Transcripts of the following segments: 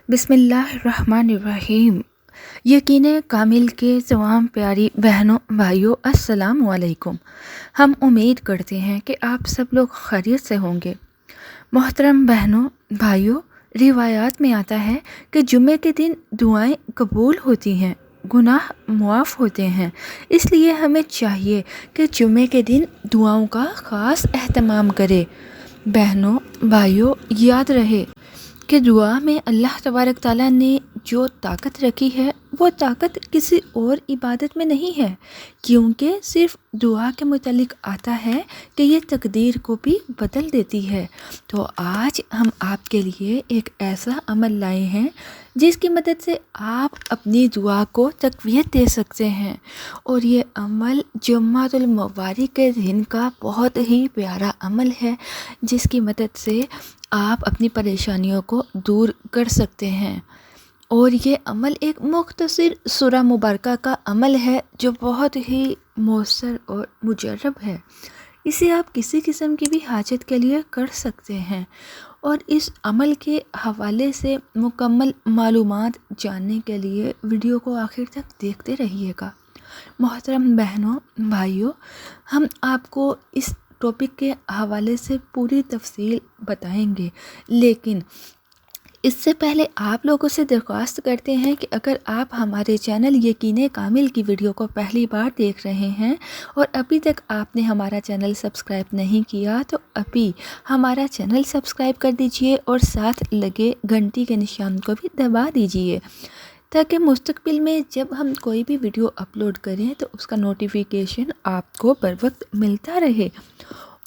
بسم اللہ الرحمن الرحیم۔ یقین کامل کے تمام پیاری بہنوں بھائیوں السلام علیکم۔ ہم امید کرتے ہیں کہ آپ سب لوگ خیریت سے ہوں گے۔ محترم بہنوں بھائیوں، روایات میں آتا ہے کہ جمعے کے دن دعائیں قبول ہوتی ہیں، گناہ معاف ہوتے ہیں۔ اس لیے ہمیں چاہیے کہ جمعے کے دن دعاؤں کا خاص اہتمام کریں۔ بہنوں بھائیوں، یاد رہے کہ دعا میں اللہ تبارک تعالیٰ نے جو طاقت رکھی ہے وہ طاقت کسی اور عبادت میں نہیں ہے، کیونکہ صرف دعا کے متعلق آتا ہے کہ یہ تقدیر کو بھی بدل دیتی ہے۔ تو آج ہم آپ کے لیے ایک ایسا عمل لائے ہیں جس کی مدد سے آپ اپنی دعا کو تقویت دے سکتے ہیں، اور یہ عمل جمعۃ المبارک کے دن کا بہت ہی پیارا عمل ہے جس کی مدد سے آپ اپنی پریشانیوں کو دور کر سکتے ہیں۔ اور یہ عمل ایک مختصر سورہ مبارکہ کا عمل ہے جو بہت ہی مؤثر اور مجرب ہے۔ اسے آپ کسی قسم کی بھی حاجت کے لیے کر سکتے ہیں، اور اس عمل کے حوالے سے مکمل معلومات جاننے کے لیے ویڈیو کو آخر تک دیکھتے رہیے گا۔ محترم بہنوں بھائیوں، ہم آپ کو اس ٹاپک کے حوالے سے پوری تفصیل بتائیں گے، لیکن اس سے پہلے آپ لوگوں سے درخواست کرتے ہیں کہ اگر آپ ہمارے چینل یقین کامل کی ویڈیو کو پہلی بار دیکھ رہے ہیں اور ابھی تک آپ نے ہمارا چینل سبسکرائب نہیں کیا تو ابھی ہمارا چینل سبسکرائب کر دیجئے اور ساتھ لگے گھنٹی کے نشان کو بھی دبا دیجئے، تاکہ مستقبل میں جب ہم کوئی بھی ویڈیو اپلوڈ کریں تو اس کا نوٹیفیکیشن آپ کو بر وقت ملتا رہے۔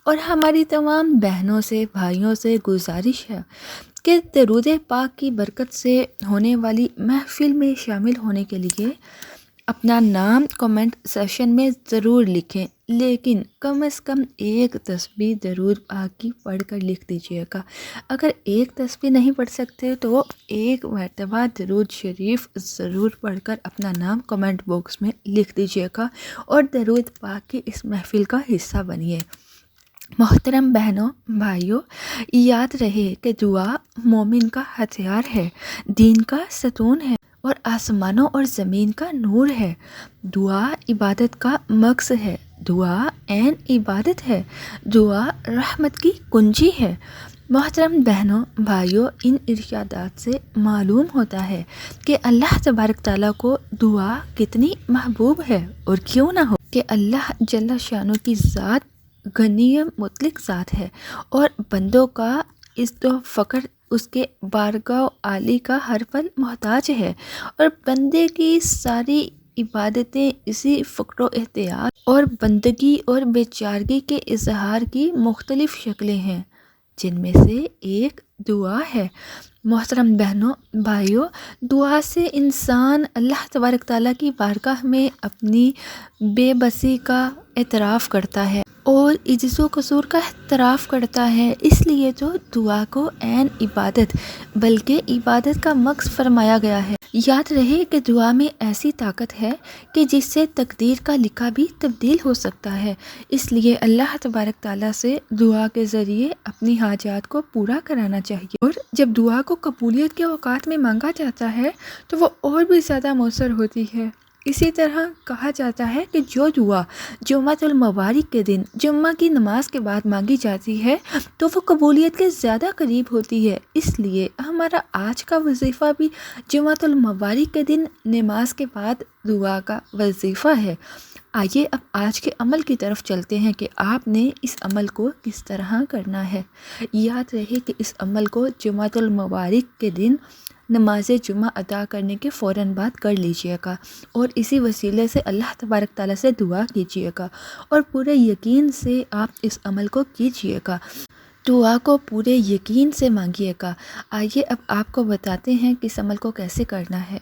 اور ہماری تمام بہنوں سے بھائیوں سے گزارش ہے کہ درود پاک کی برکت سے ہونے والی محفل میں شامل ہونے کے لیے اپنا نام کمنٹ سیکشن میں ضرور لکھیں، لیکن کم از کم ایک تسبیح درود پاک کی پڑھ کر لکھ دیجیے گا۔ اگر ایک تسبیح نہیں پڑھ سکتے تو ایک مرتبہ درود شریف ضرور پڑھ کر اپنا نام کمنٹ باکس میں لکھ دیجیے گا اور درود پاک کی اس محفل کا حصہ بنیے۔ محترم بہنوں بھائیوں، یاد رہے کہ دعا مومن کا ہتھیار ہے، دین کا ستون ہے اور آسمانوں اور زمین کا نور ہے۔ دعا عبادت کا مقص ہے، دعا عین عبادت ہے، دعا رحمت کی کنجی ہے۔ محترم بہنوں بھائیوں، ان ارشادات سے معلوم ہوتا ہے کہ اللہ تبارک تعالیٰ کو دعا کتنی محبوب ہے، اور کیوں نہ ہو کہ اللہ جل شانہ کی ذات غنی مطلق ذات ہے، اور بندوں کا عزت و فقر اس کے بارگاہ عالی کا ہر پل محتاج ہے، اور بندے کی ساری عبادتیں اسی فقر و احتیاج اور بندگی اور بیچارگی کے اظہار کی مختلف شکلیں ہیں، جن میں سے ایک دعا ہے۔ محترم بہنوں بھائیوں، دعا سے انسان اللہ تبارک تعالیٰ کی بارگاہ میں اپنی بے بسی کا اعتراف کرتا ہے اور عجز و قصور کا اعتراف کرتا ہے۔ اس لیے تو دعا کو عین عبادت بلکہ عبادت کا مقصد فرمایا گیا ہے۔ یاد رہے کہ دعا میں ایسی طاقت ہے کہ جس سے تقدیر کا لکھا بھی تبدیل ہو سکتا ہے۔ اس لیے اللہ تبارک تعالیٰ سے دعا کے ذریعے اپنی حاجات کو پورا کرانا چاہیے، اور جب دعا کو قبولیت کے اوقات میں مانگا جاتا ہے تو وہ اور بھی زیادہ مؤثر ہوتی ہے۔ اسی طرح کہا جاتا ہے کہ جو دعا جمعۃ المبارک کے دن جمعہ کی نماز کے بعد مانگی جاتی ہے تو وہ قبولیت کے زیادہ قریب ہوتی ہے۔ اس لیے ہمارا آج کا وظیفہ بھی جمعۃ المبارک کے دن نماز کے بعد دعا کا وظیفہ ہے۔ آئیے اب آج کے عمل کی طرف چلتے ہیں کہ آپ نے اس عمل کو کس طرح کرنا ہے۔ یاد رہے کہ اس عمل کو جمعۃ المبارک کے دن نماز جمعہ ادا کرنے کے فوراً بعد کر لیجئے گا، اور اسی وسیلے سے اللہ تبارک تعالیٰ سے دعا کیجئے گا، اور پورے یقین سے آپ اس عمل کو کیجئے گا، دعا کو پورے یقین سے مانگیے گا۔ آئیے اب آپ کو بتاتے ہیں کہ اس عمل کو کیسے کرنا ہے۔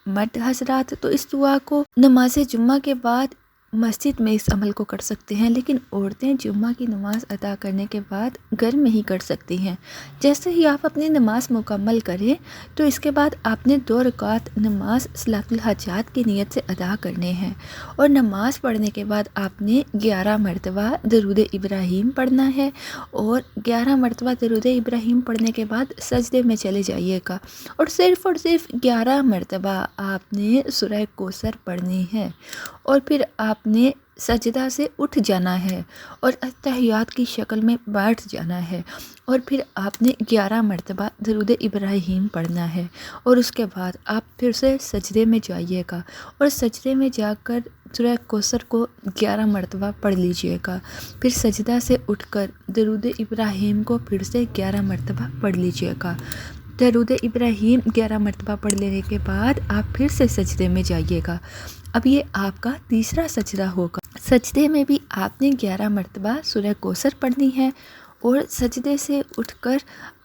مرد حضرات تو اس دعا کو نماز جمعہ کے بعد مسجد میں اس عمل کو کر سکتے ہیں، لیکن عورتیں جمعہ کی نماز ادا کرنے کے بعد گھر میں ہی کر سکتی ہیں۔ جیسے ہی آپ اپنی نماز مکمل کریں تو اس کے بعد آپ نے 2 رکعت نماز صلاۃ الحاجات کی نیت سے ادا کرنے ہیں، اور نماز پڑھنے کے بعد آپ نے 11 مرتبہ درود ابراہیم پڑھنا ہے، اور 11 مرتبہ درود ابراہیم پڑھنے کے بعد سجدے میں چلے جائیے گا، اور صرف 11 مرتبہ آپ نے سورہ کوثر پڑھنی ہے، اور پھر آپ نے سجدہ سے اٹھ جانا ہے اور اتحیات کی شکل میں بیٹھ جانا ہے، اور پھر آپ نے 11 مرتبہ درود ابراہیم پڑھنا ہے، اور اس کے بعد آپ پھر سے سجدے میں جائیے گا، اور سجدے میں جا کر سورہ کوثر کو 11 مرتبہ پڑھ لیجئے گا، پھر سجدہ سے اٹھ کر درود ابراہیم کو پھر سے 11 مرتبہ پڑھ لیجئے گا۔ درود ابراہیم 11 مرتبہ پڑھ لینے کے بعد آپ پھر سے سجدے میں جائیے گا۔ اب یہ آپ کا تیسرا سجدہ ہوگا۔ سجدے میں بھی آپ نے 11 مرتبہ سورہ کوثر پڑھنی ہے، اور سجدے سے اٹھ کر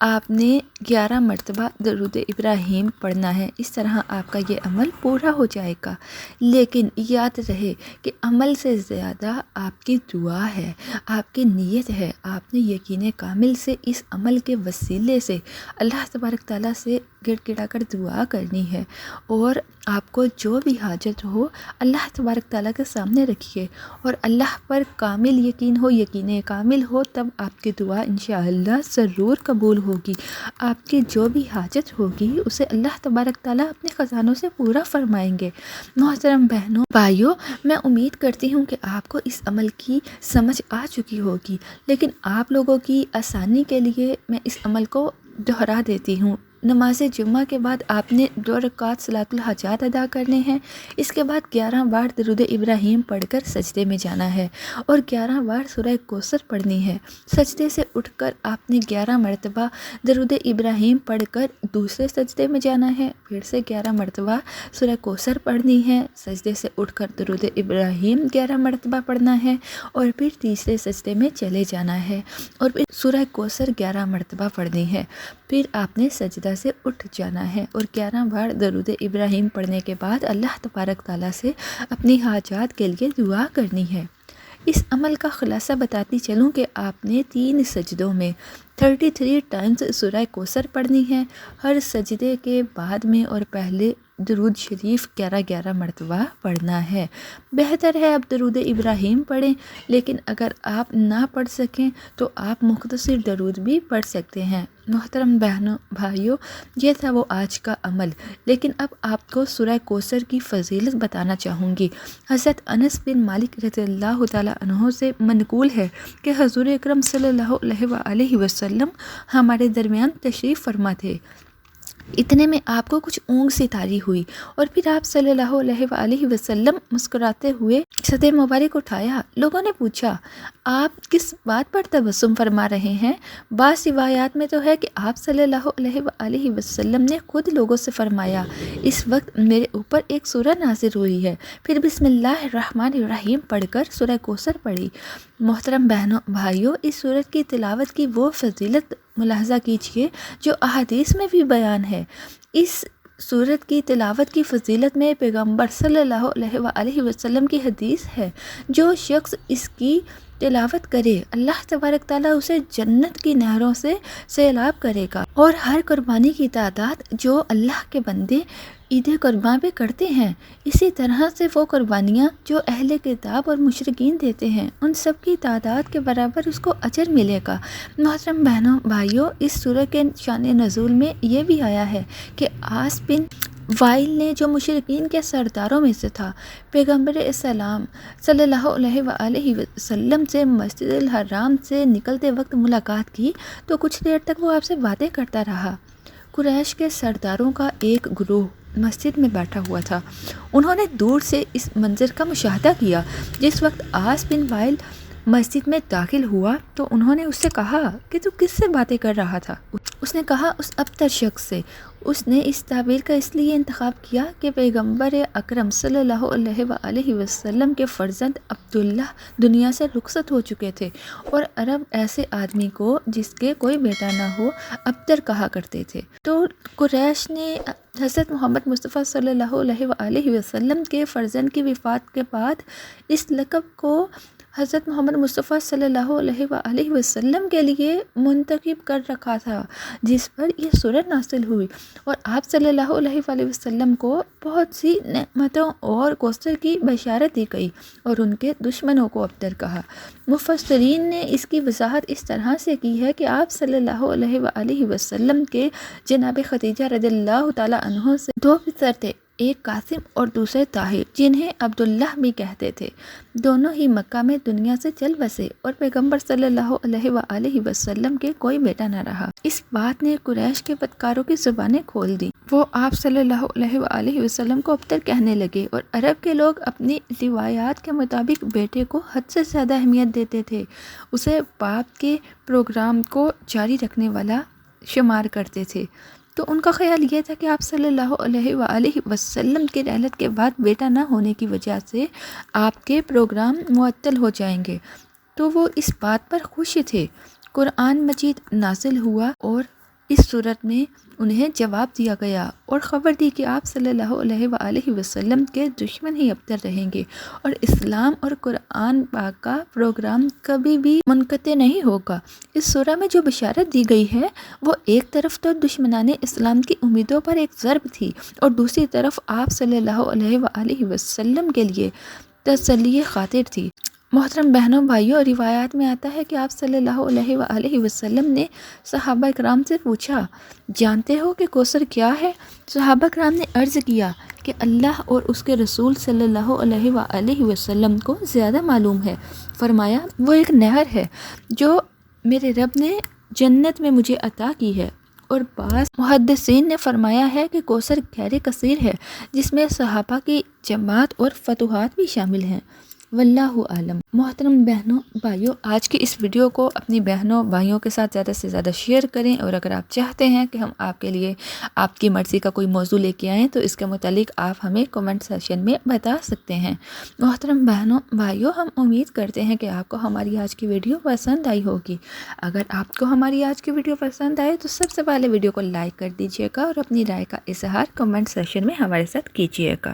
آپ نے 11 مرتبہ درود ابراہیم پڑھنا ہے۔ اس طرح آپ کا یہ عمل پورا ہو جائے گا، لیکن یاد رہے کہ عمل سے زیادہ آپ کی دعا ہے، آپ کی نیت ہے۔ آپ نے یقین کامل سے اس عمل کے وسیلے سے اللہ تبارک تعالیٰ سے گڑ گڑا کر دعا کرنی ہے، اور آپ کو جو بھی حاجت ہو اللہ تبارک تعالیٰ کے سامنے رکھیے، اور اللہ پر کامل یقین ہو، یقین کامل ہو، تب آپ کی دعا انشاءاللہ ضرور قبول ہوگی۔ آپ کی جو بھی حاجت ہوگی اسے اللہ تبارک تعالیٰ اپنے خزانوں سے پورا فرمائیں گے۔ محترم بہنوں بھائیوں، میں امید کرتی ہوں کہ آپ کو اس عمل کی سمجھ آ چکی ہوگی، لیکن آپ لوگوں کی آسانی کے لیے میں اس عمل کو دہرا دیتی ہوں۔ نماز جمعہ کے بعد آپ نے 2 رکعت صلاۃ الحاجات ادا کرنے ہیں، اس کے بعد 11 بار درود ابراہیم پڑھ کر سجدے میں جانا ہے، اور 11 بار سورہ کوثر پڑھنی ہے۔ سجدے سے اٹھ کر آپ نے 11 مرتبہ درود ابراہیم پڑھ کر دوسرے سجدے میں جانا ہے، پھر سے 11 مرتبہ سورہ کوثر پڑھنی ہے، سجدے سے اٹھ کر درود ابراہیم 11 مرتبہ پڑھنا ہے، اور پھر تیسرے سجدے میں چلے جانا ہے، اور پھر سورہ کوثر 11 مرتبہ پڑھنی ہے، پھر آپ نے سجدہ سے اٹھ جانا ہے، اور 11 بار درود ابراہیم پڑھنے کے بعد اللہ تبارک تعالیٰ سے اپنی حاجات کے لیے دعا کرنی ہے۔ اس عمل کا خلاصہ بتاتی چلوں کہ آپ نے 3 سجدوں میں 33 ٹائمز سورہ کوثر پڑھنی ہے، ہر سجدے کے بعد میں اور پہلے درود شریف 11 مرتبہ پڑھنا ہے۔ بہتر ہے آپ درود ابراہیم پڑھیں، لیکن اگر آپ نہ پڑھ سکیں تو آپ مختصر درود بھی پڑھ سکتے ہیں۔ محترم بہنوں بھائیوں، یہ تھا وہ آج کا عمل، لیکن اب آپ کو سورہ کوثر کی فضیلت بتانا چاہوں گی۔ حضرت انس بن مالک رضی اللہ تعالیٰ عنہ سے منقول ہے کہ حضور اکرم صلی اللہ علیہ وآلہ وسلم ہمارے درمیان تشریف فرما تھے۔ اتنے میں آپ کو کچھ اونگ سی طاری ہوئی، اور پھر آپ صلی اللہ علیہ وآلہ وسلم مسکراتے ہوئے سطح مبارک اٹھایا۔ لوگوں نے پوچھا، آپ کس بات پر تبسم فرما رہے ہیں؟ بعض روایات میں تو ہے کہ آپ صلی اللہ علیہ وآلہ وسلم نے خود لوگوں سے فرمایا، اس وقت میرے اوپر ایک سورہ نازل ہوئی ہے، پھر بسم اللہ الرحمن الرحیم پڑھ کر سورہ کوثر پڑھی۔ محترم بہنوں بھائیوں، اس سورت کی تلاوت کی وہ فضیلت ملاحظہ کیجئے جو احادیث میں بھی بیان ہے۔ اس سورت کی تلاوت کی فضیلت میں پیغمبر صلی اللہ علیہ وآلہ وسلم کی حدیث ہے، جو شخص اس کی تلاوت کرے اللہ تبارک تعالیٰ اسے جنت کی نہروں سے سیلاب کرے گا، اور ہر قربانی کی تعداد جو اللہ کے بندے عید قرباں پہ کرتے ہیں، اسی طرح سے وہ قربانیاں جو اہل کتاب اور مشرکین دیتے ہیں، ان سب کی تعداد کے برابر اس کو اجر ملے گا۔ محترم بہنوں بھائیوں، اس سورہ کے شان نزول میں یہ بھی آیا ہے کہ عاص بن وائل نے، جو مشرکین کے سرداروں میں سے تھا، پیغمبر اسلام صلی اللہ علیہ وآلہ وسلم سے مسجد الحرام سے نکلتے وقت ملاقات کی تو کچھ دیر تک وہ آپ سے باتیں کرتا رہا۔ قریش کے سرداروں کا ایک گروہ مسجد میں بیٹھا ہوا تھا۔ انہوں نے دور سے اس منظر کا مشاہدہ کیا۔ جس وقت عاص بن وائل مسجد میں داخل ہوا تو انہوں نے اس سے کہا کہ تو کس سے باتیں کر رہا تھا؟ اس نے کہا اس ابتر شخص سے۔ اس نے اس تعبیر کا اس لیے انتخاب کیا کہ پیغمبر اکرم صلی اللہ علیہ وآلہ وسلم کے فرزند عبداللہ دنیا سے رخصت ہو چکے تھے، اور عرب ایسے آدمی کو جس کے کوئی بیٹا نہ ہو ابتر کہا کرتے تھے۔ تو قریش نے حضرت محمد مصطفیٰ صلی اللہ علیہ وآلہ وسلم کے فرزند کی وفات کے بعد اس لقب کو حضرت محمد مصطفیٰ صلی اللہ علیہ وآلہ وسلم کے لیے منتخب کر رکھا تھا، جس پر یہ سورت نازل ہوئی، اور آپ صلی اللہ علیہ وآلہ وسلم کو بہت سی نعمتوں اور کوثر کی بشارت دی گئی، اور ان کے دشمنوں کو ابتر کہا۔ مفسرین نے اس کی وضاحت اس طرح سے کی ہے کہ آپ صلی اللہ علیہ وآلہ وسلم کے جناب خدیجہ رضی اللہ تعالیٰ عنہ سے دو پسر تھے، ایک قاسم اور دوسرے طاہر، جنہیں عبداللہ بھی کہتے تھے۔ دونوں ہی مکہ میں دنیا سے چل بسے، اور پیغمبر صلی اللہ علیہ وآلہ وسلم کے کوئی بیٹا نہ رہا۔ اس بات نے قریش کے بدکاروں کی زبانیں کھول دی۔ وہ آپ صلی اللہ علیہ وآلہ وسلم کو ابتر کہنے لگے، اور عرب کے لوگ اپنی روایات کے مطابق بیٹے کو حد سے زیادہ اہمیت دیتے تھے، اسے باپ کے پروگرام کو جاری رکھنے والا شمار کرتے تھے۔ تو ان کا خیال یہ تھا کہ آپ صلی اللہ علیہ وآلہ وسلم کے رحلت کے بعد بیٹا نہ ہونے کی وجہ سے آپ کے پروگرام معطل ہو جائیں گے، تو وہ اس بات پر خوش تھے۔ قرآن مجید نازل ہوا اور اس صورت میں انہیں جواب دیا گیا اور خبر دی کہ آپ صلی اللہ علیہ وآلہ وسلم کے دشمن ہی ابتر رہیں گے، اور اسلام اور قرآن پاک کا پروگرام کبھی بھی منقطع نہیں ہوگا۔ اس سورہ میں جو بشارت دی گئی ہے وہ ایک طرف تو دشمنان اسلام کی امیدوں پر ایک ضرب تھی، اور دوسری طرف آپ صلی اللہ علیہ وآلہ وسلم کے لیے تسلی خاطر تھی۔ محترم بہنوں بھائیوں، روایات میں آتا ہے کہ آپ صلی اللہ علیہ وآلہ وسلم نے صحابہ کرام سے پوچھا، جانتے ہو کہ کوثر کیا ہے؟ صحابہ کرام نے عرض کیا کہ اللہ اور اس کے رسول صلی اللہ علیہ وآلہ وسلم کو زیادہ معلوم ہے۔ فرمایا، وہ ایک نہر ہے جو میرے رب نے جنت میں مجھے عطا کی ہے۔ اور بعض محدثین نے فرمایا ہے کہ کوثر خیر کثیر ہے، جس میں صحابہ کی جماعت اور فتوحات بھی شامل ہیں۔ واللہ عالم۔ محترم بہنوں بھائیوں، آج کی اس ویڈیو کو اپنی بہنوں بھائیوں کے ساتھ زیادہ سے زیادہ شیئر کریں، اور اگر آپ چاہتے ہیں کہ ہم آپ کے لیے آپ کی مرضی کا کوئی موضوع لے کے آئیں تو اس کے متعلق آپ ہمیں کومنٹ سیکشن میں بتا سکتے ہیں۔ محترم بہنوں بھائیوں، ہم امید کرتے ہیں کہ آپ کو ہماری آج کی ویڈیو پسند آئی ہوگی۔ اگر آپ کو ہماری آج کی ویڈیو پسند آئے تو سب سے پہلے ویڈیو کو لائک کر دیجیے گا، اور اپنی رائے کا اظہار کومنٹ سیکشن میں ہمارے ساتھ کیجیے گا۔